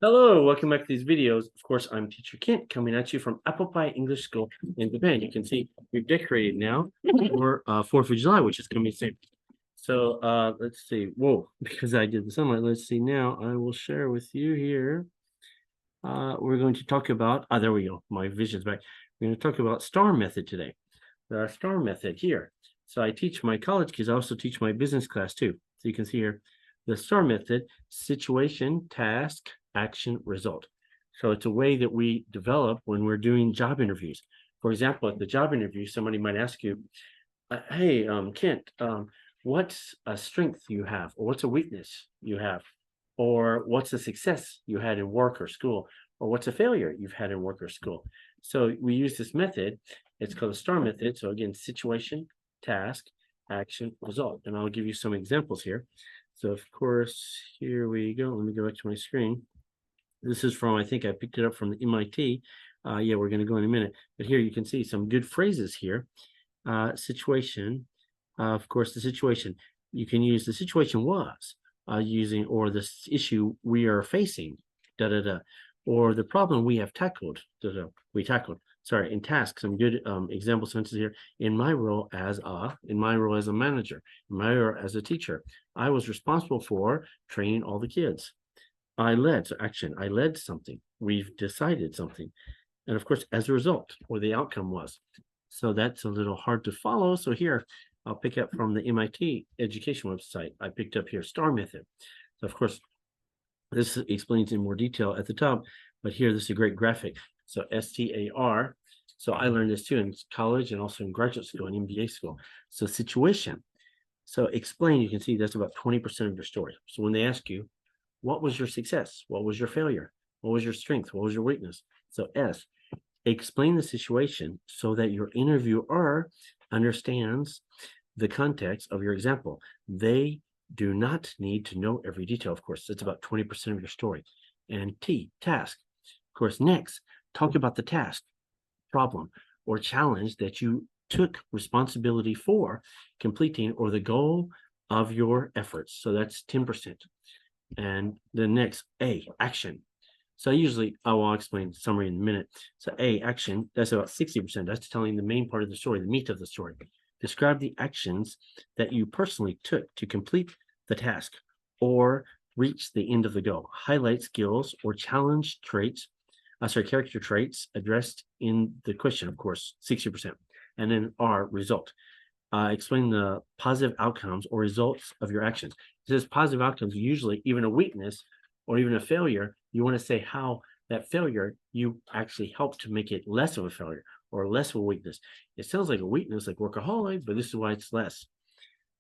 Hello, welcome back to these videos. Of course, I'm Teacher Kent coming at you from Apple Pie English School in Japan. You can see we've decorated now for 4th of July, which is coming soon. So let's see. Whoa, because I did the sunlight. Let's see now. I will share with you here. We're going to talk about, there we go. My vision's back. We're going to talk about STAR method today. The STAR method here. So I teach my college kids. I also teach my business class too. So you can see here the STAR method: situation, task, action, result. So it's a way that we develop when we're doing job interviews. For example, at the job interview, somebody might ask you, hey, Kent, what's a strength you have, or what's a weakness you have, or what's a success you had in work or school, or what's a failure you've had in work or school. So we use this method. It's called the STAR method. So again, situation, task, action, result. And I'll give you some examples here. So of course, here we go. Let me go back to my screen. This is from, I think I picked it up from the MIT. Yeah, we're going to go in a minute. But here you can see some good phrases here. Situation, of course, the situation. You can use the situation was using, or this issue we are facing, da da da, or the problem we have tackled, da da, we tackled. Sorry, in tasks, some good example sentences here. In my role as a manager, in my role as a teacher, I was responsible for training all the kids. I led, so action, I led something. We've decided something. And of course, as a result, or the outcome was. So that's a little hard to follow. So here, I'll pick up from the MIT education website. I picked up here STAR method. So of course, this explains in more detail at the top, but here, this is a great graphic. So STAR. So I learned this too in college and also in graduate school and MBA school. So situation. So explain, you can see that's about 20% of your story. So when they ask you, what was your success? What was your failure? What was your strength? What was your weakness? So S, explain the situation so that your interviewer understands the context of your example. They do not need to know every detail, of course. That's about 20% of your story. And T, task. Of course, next, talk about the task, problem, or challenge that you took responsibility for completing, or the goal of your efforts. So that's 10%. And the next, A, action. So usually, I'll explain summary in a minute. So A, action, that's about 60%. That's telling the main part of the story, the meat of the story. Describe the actions that you personally took to complete the task or reach the end of the goal. Highlight skills or challenge traits, character traits addressed in the question, of course, 60%. And then R, result. Explain the positive outcomes or results of your actions. It says positive outcomes, usually even a weakness or even a failure, you want to say how that failure you actually helped to make it less of a failure or less of a weakness. It sounds like a weakness, like workaholic, but this is why it's less.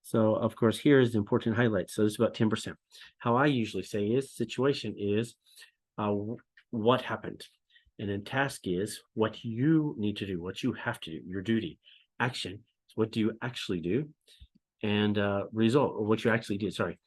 So of course, here is the important highlight. So it's about 10%. How I usually say is situation is what happened. And then task is what you need to do, what you have to do, your duty. Action, what do you actually do? And result, or what you actually did. Sorry.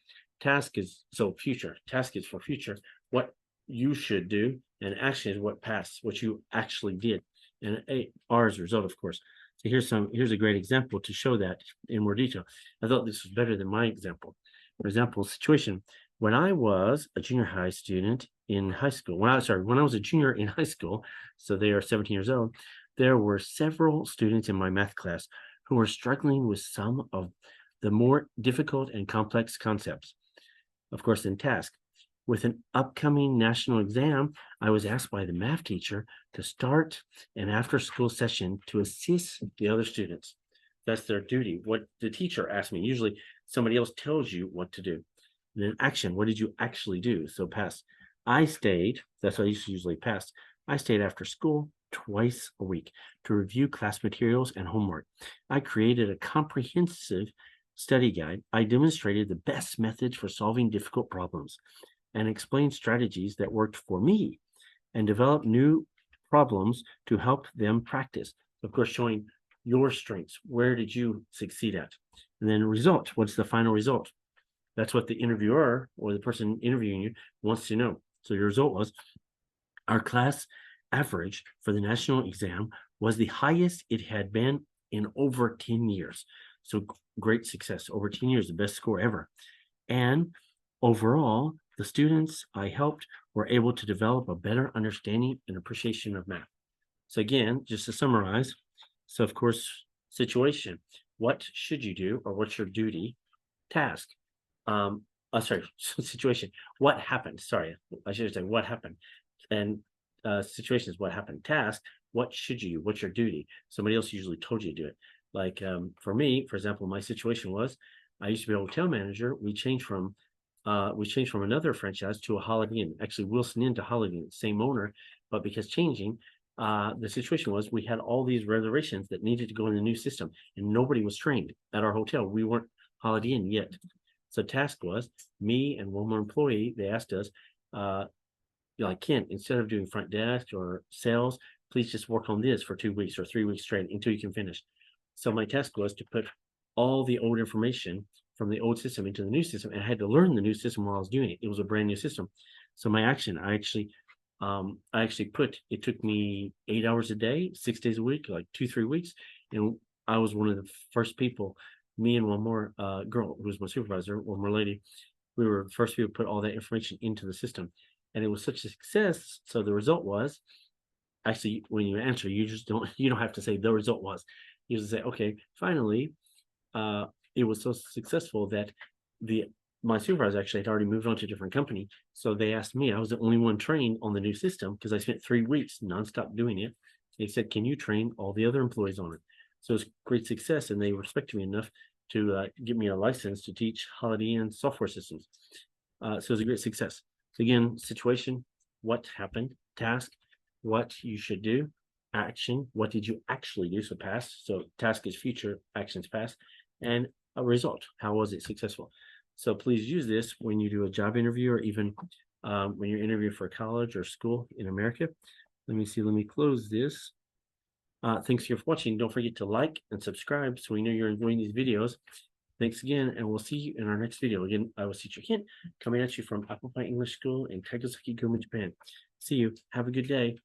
Task is future. Task is for future, what you should do, and action is what past, what you actually did. And R is result, of course. So here's a great example to show that in more detail. I thought this was better than my example. For example, situation. When I was a junior high student in high school, when I was a junior in high school, so they are 17 years old, there were several students in my math class who were struggling with some of the more difficult and complex concepts. Of course, in task, with an upcoming national exam, I was asked by the math teacher to start an after-school session to assist the other students. That's their duty. What the teacher asked me, usually somebody else tells you what to do. And then action, what did you actually do? So past, I stayed, that's what I used to usually pass. I stayed after school twice a week to review class materials and homework. I created a comprehensive study guide. I demonstrated the best methods for solving difficult problems and explained strategies that worked for me and developed new problems to help them practice. Of course, showing your strengths. Where did you succeed at? And then result. What's the final result? That's what the interviewer or the person interviewing you wants to know. So your result was our class average for the national exam was the highest it had been in over 10 years. So great success, over 10 years, the best score ever. And overall, the students I helped were able to develop a better understanding and appreciation of math. So again, just to summarize, so of course, situation, what should you do or what's your duty? Task, sorry, situation, what happened? Sorry, I should say what happened. And situation is what happened. Task, what should you do? What's your duty? Somebody else usually told you to do it. Like for me, for example, my situation was I used to be a hotel manager. We changed from another franchise to a Holiday Inn, actually Wilson Inn to Holiday Inn, same owner, but because changing, the situation was we had all these reservations that needed to go in the new system, and nobody was trained at our hotel. We weren't Holiday Inn yet. So task was me and one more employee. They asked us, like Kent, instead of doing front desk or sales, please just work on this for 2 weeks or 3 weeks straight until you can finish. So my task was to put all the old information from the old system into the new system, and I had to learn the new system while I was doing it. It was a brand new system. So my action, I actually put, it took me 8 hours a day, 6 days a week, like 2-3 weeks. And I was one of the first people, me and one more girl who was my supervisor, one more lady, we were the first people to put all that information into the system. And it was such a success. So the result was, actually, when you answer, you don't have to say the result was. You just say, okay, finally, it was so successful that my supervisor actually had already moved on to a different company. So they asked me, I was the only one trained on the new system because I spent 3 weeks nonstop doing it. They said, can you train all the other employees on it? So it's great success, and they respected me enough to give me a license to teach Holiday Inn software systems. So it was a great success. So again, situation, what happened, task, what you should do, action, what did you actually do? So past, so task is future, actions past, and a result, how was it successful? So please use this when you do a job interview, or even when you're interviewing for college or school in America. Let me close this. Thanks for watching. Don't forget to like and subscribe so we know you're enjoying these videos. Thanks again, and we'll see you in our next video. Again, I was Teacher Kent, coming at you from Apple Pie English School in Kagesaki, Goma, Japan. See you. Have a good day.